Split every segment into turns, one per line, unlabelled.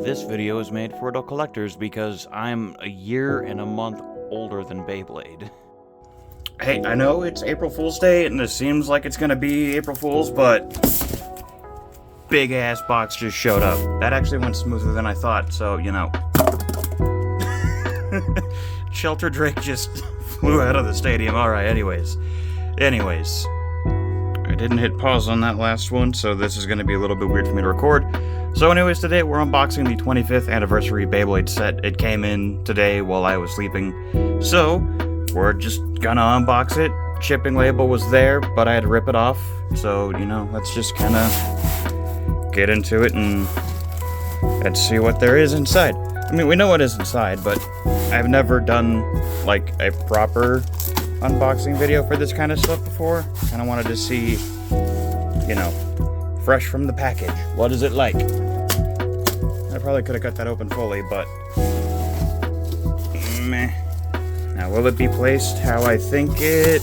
This video is made for adult collectors because I'm a year and a month older than Beyblade. Hey, I know it's April Fool's Day and it seems like it's gonna be April Fool's, but big ass box just showed up. That actually went smoother than I thought, so you know. Shelter Drake just flew out of the stadium. Alright, anyways. I didn't hit pause on that last one, so this is going to be a little bit weird for me to record. So anyways, today we're unboxing the 25th anniversary Beyblade set. It came in today while I was sleeping. So, we're just gonna unbox it. Shipping label was there, but I had to rip it off. So, you know, let's just kind of get into it and let's see what there is inside. I mean, we know what is inside, but I've never done, like, a proper unboxing video for this kind of stuff before. Kind of wanted to see, you know, fresh from the package. What is it like? I probably could have cut that open fully, but meh. Now, will it be placed how I think it?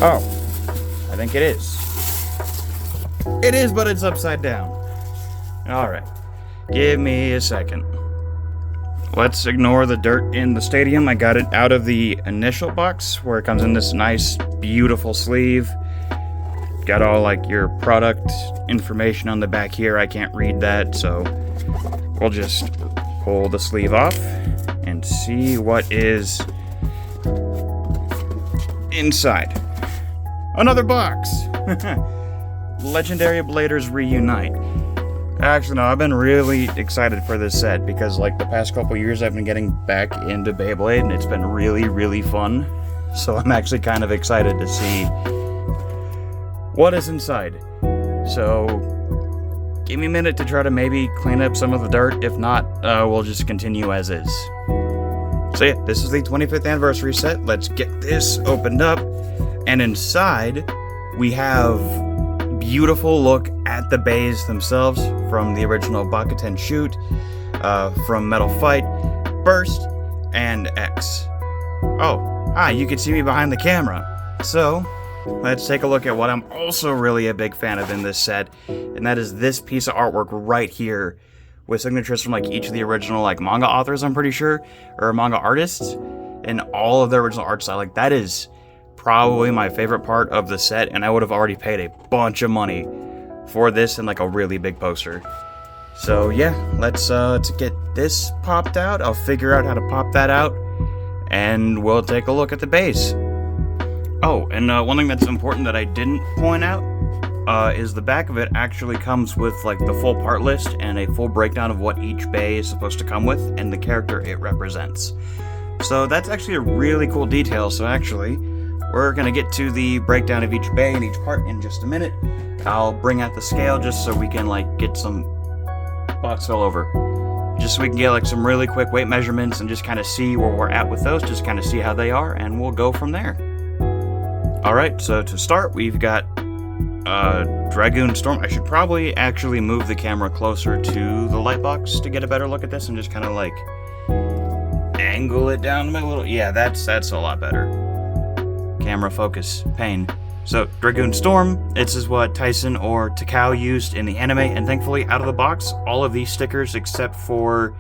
Oh, I think it is. It is, but it's upside down. All right, give me a second. Let's ignore the dirt in the stadium. I got it out of the initial box where it comes in this nice, beautiful sleeve. Got all like your product information on the back here. I can't read that, so we'll just pull the sleeve off and see what is inside. Another box! Legendary Bladers Reunite. Actually, no, I've been really excited for this set because, like, the past couple years I've been getting back into Beyblade and it's been really, really fun. So I'm actually kind of excited to see what is inside. So, give me a minute to try to maybe clean up some of the dirt. If not, we'll just continue as is. So yeah, this is the 25th anniversary set. Let's get this opened up. And inside, we have beautiful look at the bays themselves from the original Bakuten Shoot, from Metal Fight, Burst, and X. Oh, hi, you can see me behind the camera. So, let's take a look at what I'm also really a big fan of in this set, and that is this piece of artwork right here, with signatures from like each of the original like manga authors, I'm pretty sure, or manga artists, and all of their original art style. Like, that is probably my favorite part of the set, and I would have already paid a bunch of money for this and like a really big poster. So yeah, let's get this popped out. I'll figure out how to pop that out, and we'll take a look at the base. Oh, and one thing that's important that I didn't point out is the back of it actually comes with like the full part list and a full breakdown of what each bay is supposed to come with and the character it represents. So that's actually a really cool detail. So actually, we're gonna get to the breakdown of each bay and each part in just a minute. I'll bring out the scale just so we can like get some box all over. Just so we can get like some really quick weight measurements and just kind of see where we're at with those, just kind of see how they are, and we'll go from there. Alright, so to start, we've got Dragoon Storm. I should probably actually move the camera closer to the light box to get a better look at this and just kind of like angle it down a little. Yeah, that's a lot better. Camera focus, pain. So, Dragoon Storm, this is what Tyson or Takao used in the anime, and thankfully, out of the box, all of these stickers, except for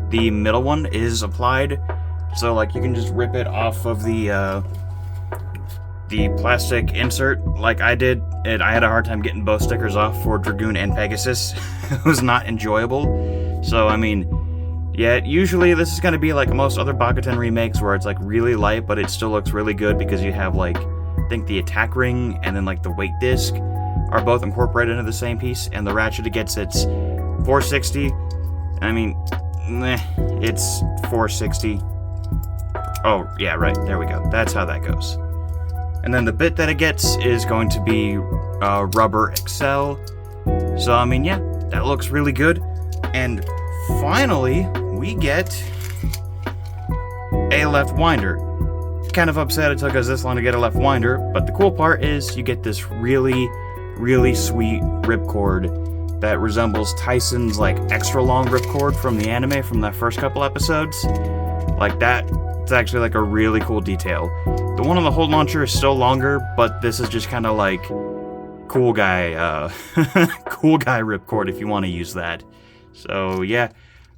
the middle one, is applied. So, like, you can just rip it off of the plastic insert, like I did, and I had a hard time getting both stickers off for Dragoon and Pegasus. It was not enjoyable. So, I mean, yeah, usually this is going to be like most other Bakuten remakes where it's like really light, but it still looks really good because you have like, I think the attack ring and then like the weight disc are both incorporated into the same piece, and the ratchet gets its 460. I mean, it's 460. Oh, yeah, right, there we go. That's how that goes. And then the bit that it gets is going to be Rubber Excel. So, I mean, yeah, that looks really good. And finally, we get a left winder. Kind of upset it took us this long to get a left winder, but the cool part is you get this really, really sweet ripcord that resembles Tyson's like extra long ripcord from the anime from that first couple episodes. Like that, it's actually like a really cool detail. The one on the hold launcher is still longer, but this is just kind of like cool guy ripcord if you want to use that. So yeah,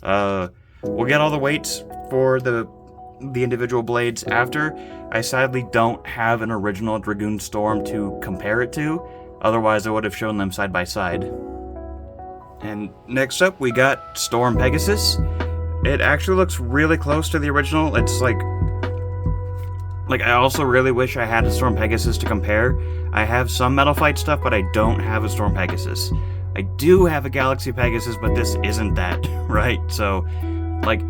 we'll get all the weights for the individual blades after. I sadly don't have an original Dragoon Storm to compare it to, otherwise I would have shown them side by side. And next up we got Storm Pegasus. It actually looks really close to the original. It's like I also really wish I had a Storm Pegasus to compare. I have some Metal Fight stuff, but I don't have a Storm Pegasus. I do have a Galaxy Pegasus, but this isn't that, right? So, like,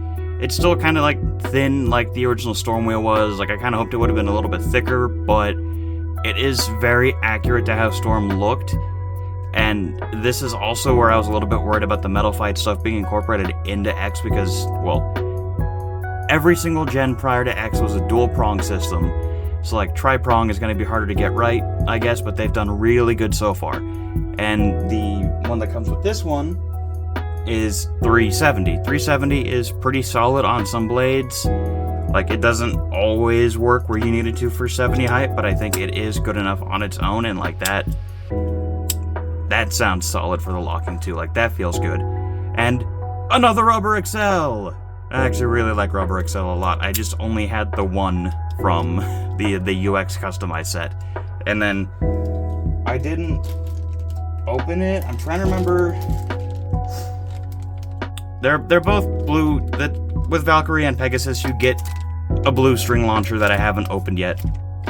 it's still kind of, like, thin like the original Storm Wheel was. Like, I kind of hoped it would have been a little bit thicker, but it is very accurate to how Storm looked. And this is also where I was a little bit worried about the Metal Fight stuff being incorporated into X because, well, every single gen prior to X was a dual-prong system. So, like, tri-prong is going to be harder to get right, I guess, but they've done really good so far. And the one that comes with this one is 370. 370 is pretty solid on some blades. Like, it doesn't always work where you need it to for 70 height, but I think it is good enough on its own, and, like, that sounds solid for the locking, too. Like, that feels good. And another Rubber XL! I actually really like Rubber XL a lot. I just only had the one from the UX customized set. And then I didn't open it. I'm trying to remember. They're both blue. With Valkyrie and Pegasus, you get a blue string launcher that I haven't opened yet.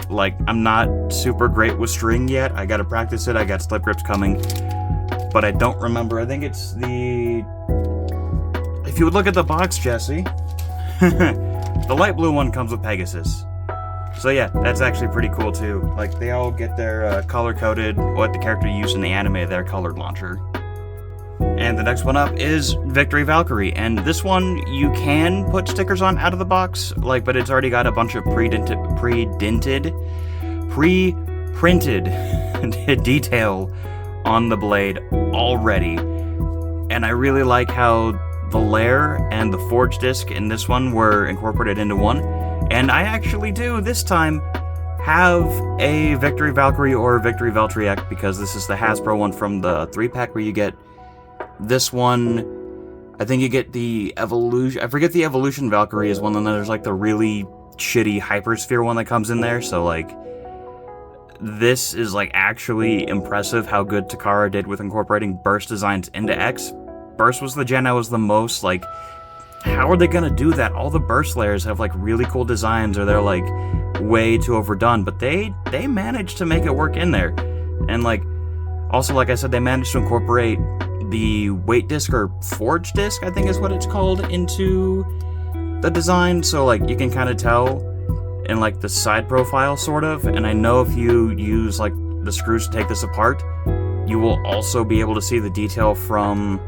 Like, I'm not super great with string yet. I gotta practice it. I got slip grips coming. But I don't remember. I think it's the... If you would look at the box, Jesse, the light blue one comes with Pegasus. So yeah, that's actually pretty cool too. Like, they all get their color-coded, what the character used in the anime, their colored launcher. And the next one up is Victory Valkyrie, and this one you can put stickers on out of the box, like, but it's already got a bunch of pre-printed detail on the blade already. And I really like how the layer and the forge disc in this one were incorporated into one. And I actually do, this time, have a Victory Valkyrie or Victory Valtryek, because this is the Hasbro one from the 3-pack where you get this one. I think you get the Evolution... I forget the Evolution Valkyrie is one, and then there's, like, the really shitty Hypersphere one that comes in there, so, like... This is, like, actually impressive how good Takara did with incorporating burst designs into X. Burst was the gen I was the most, like, how are they gonna do that? All the burst layers have, like, really cool designs, or they're, like, way too overdone, but they managed to make it work in there. And, like, also, like I said, they managed to incorporate the weight disc, or forge disc, I think is what it's called, into the design, so, like, you can kind of tell in, like, the side profile, sort of, and I know if you use, like, the screws to take this apart, you will also be able to see the detail from,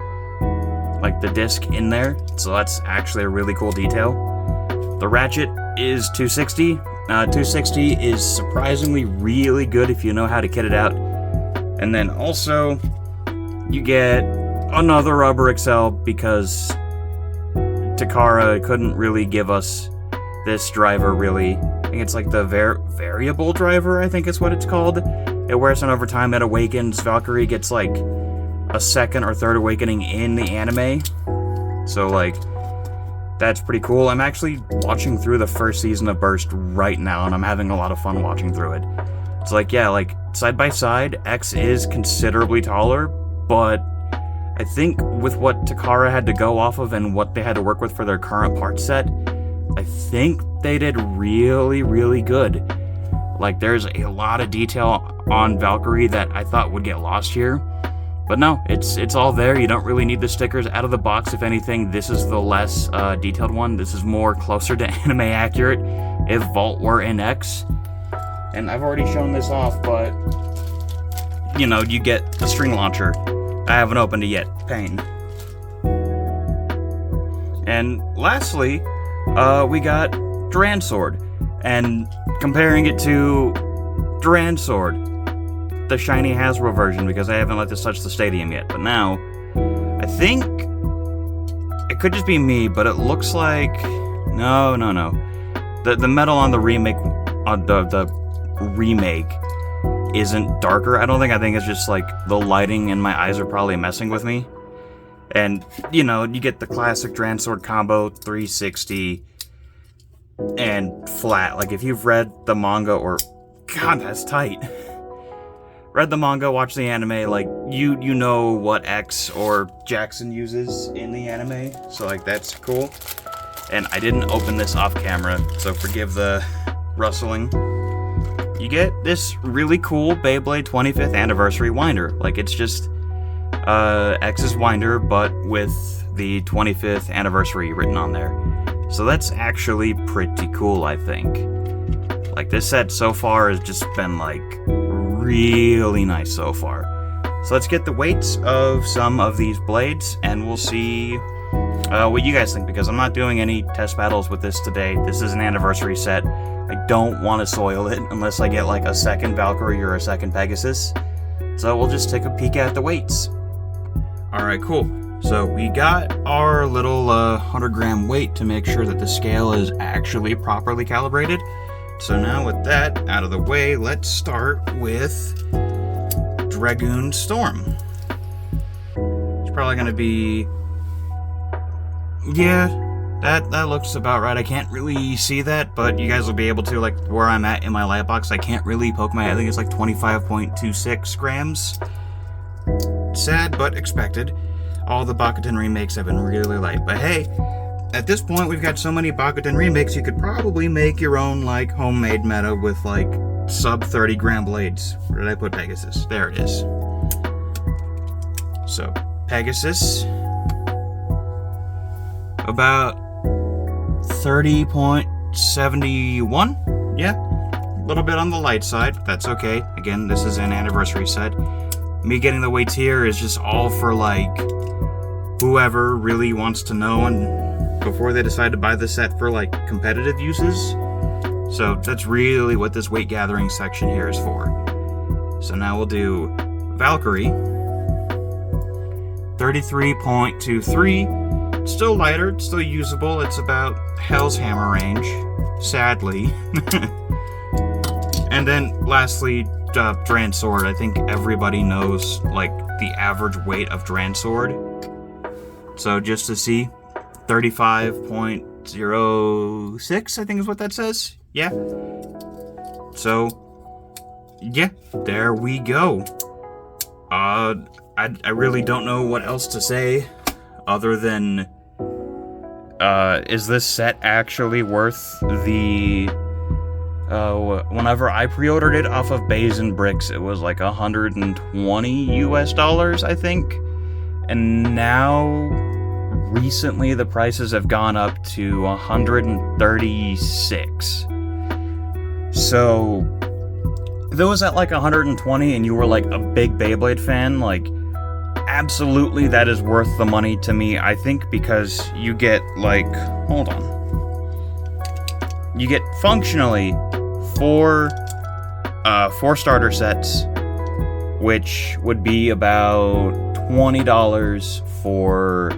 like, the disc in there, so that's actually a really cool detail. The ratchet is 260. 260 is surprisingly really good if you know how to kit it out. And then also, you get another Rubber XL because Takara couldn't really give us this driver, really. I think it's like the variable driver, I think is what it's called. It wears on over time, it awakens. Valkyrie gets, like, a second or third awakening in the anime. So, like, that's pretty cool. I'm actually watching through the first season of Burst right now, and I'm having a lot of fun watching through it. It's like, yeah, like, side by side, X is considerably taller, but I think with what Takara had to go off of and what they had to work with for their current part set, I think they did really, really good. Like, there's a lot of detail on Valkyrie that I thought would get lost here. But no, it's all there. You don't really need the stickers out of the box. If anything, this is the less detailed one. This is more closer to anime accurate if Vault were in X. And I've already shown this off, but, you know, you get the string launcher. I haven't opened it yet. Pain. And lastly, we got Duran Sword. And comparing it to Duran Sword, the shiny Hasbro version, because I haven't let this touch the stadium yet. But now, I think it could just be me, but it looks like no. The metal on the remake, the remake, isn't darker. I think it's just like the lighting and my eyes are probably messing with me. And, you know, you get the classic Dransword combo, 360, and flat. Like, if you've read the manga or... God, that's tight. Read the manga, watched the anime, like, you know what X or Jackson uses in the anime. So, like, that's cool. And I didn't open this off camera, so forgive the rustling. You get this really cool Beyblade 25th anniversary winder. Like, it's just X's winder, but with the 25th anniversary written on there. So that's actually pretty cool, I think. Like, this set so far has just been, like, really nice so far. So let's get the weights of some of these blades, and we'll see what you guys think, because I'm not doing any test battles with this today. This is an anniversary set. I don't want to soil it unless I get, like, a second Valkyrie or a second Pegasus. So we'll just take a peek at the weights. Alright, cool. So we got our little 100-gram weight to make sure that the scale is actually properly calibrated. So now with that out of the way, let's start with Dragoon Storm. It's probably going to be... Yeah, that looks about right. I can't really see that, but you guys will be able to, like, where I'm at in my light box. I can't really poke my... I think it's like 25.26 grams. Sad, but expected. All the Bakugan remakes have been really light. But hey, at this point, we've got so many Bakugan remakes, you could probably make your own, like, homemade meta with, like, sub 30 gram blades. Where did I put Pegasus? There it is. So, Pegasus. About 30.71. Yeah, a little bit on the light side. That's okay. Again, this is an anniversary set. Me getting the weights here is just all for, like, whoever really wants to know and before they decide to buy the set for, like, competitive uses. So that's really what this weight gathering section here is for. So now we'll do Valkyrie. 33.23. Still lighter, it's still usable. It's about Hell's Hammer range, sadly. And then lastly, Dransword. I think everybody knows, like, the average weight of Dransword. So just to see, 35.06, I think is what that says. Yeah. So, yeah, there we go. I really don't know what else to say other than, is this set actually worth the... whenever I pre-ordered it off of Bays and Bricks, it was like $120 US, I think. And now, recently, the prices have gone up to 136. So, if it was at like 120 and you were like a big Beyblade fan, like, absolutely that is worth the money to me, I think, because you get, like, hold on. You get functionally four starter sets, which would be about $20 for,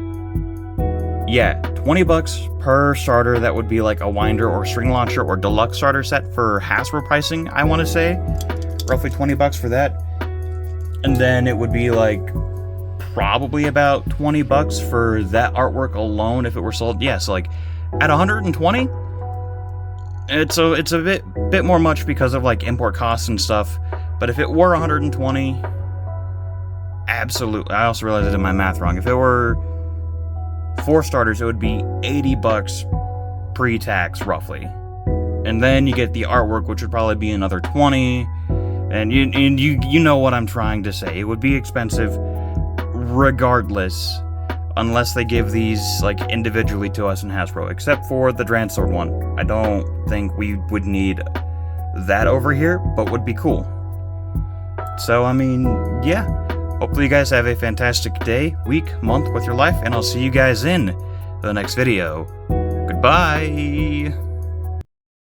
yeah, $20 per starter. That would be like a winder or string launcher or deluxe starter set for Hasbro pricing, I want to say. Roughly $20 for that. And then it would be like probably about $20 for that artwork alone if it were sold. Yeah, so like at 120, it's a bit more much because of like import costs and stuff. But if it were 120, absolutely. I also realized I did my math wrong. If it were 4 starters, it would be $80 pre-tax, roughly. And then you get the artwork, which would probably be another 20. And you know what I'm trying to say. It would be expensive regardless, unless they give these like individually to us in Hasbro, except for the Dransword one. I don't think we would need that over here, but would be cool. So, I mean, yeah. Hopefully you guys have a fantastic day, week, month with your life, and I'll see you guys in the next video. Goodbye!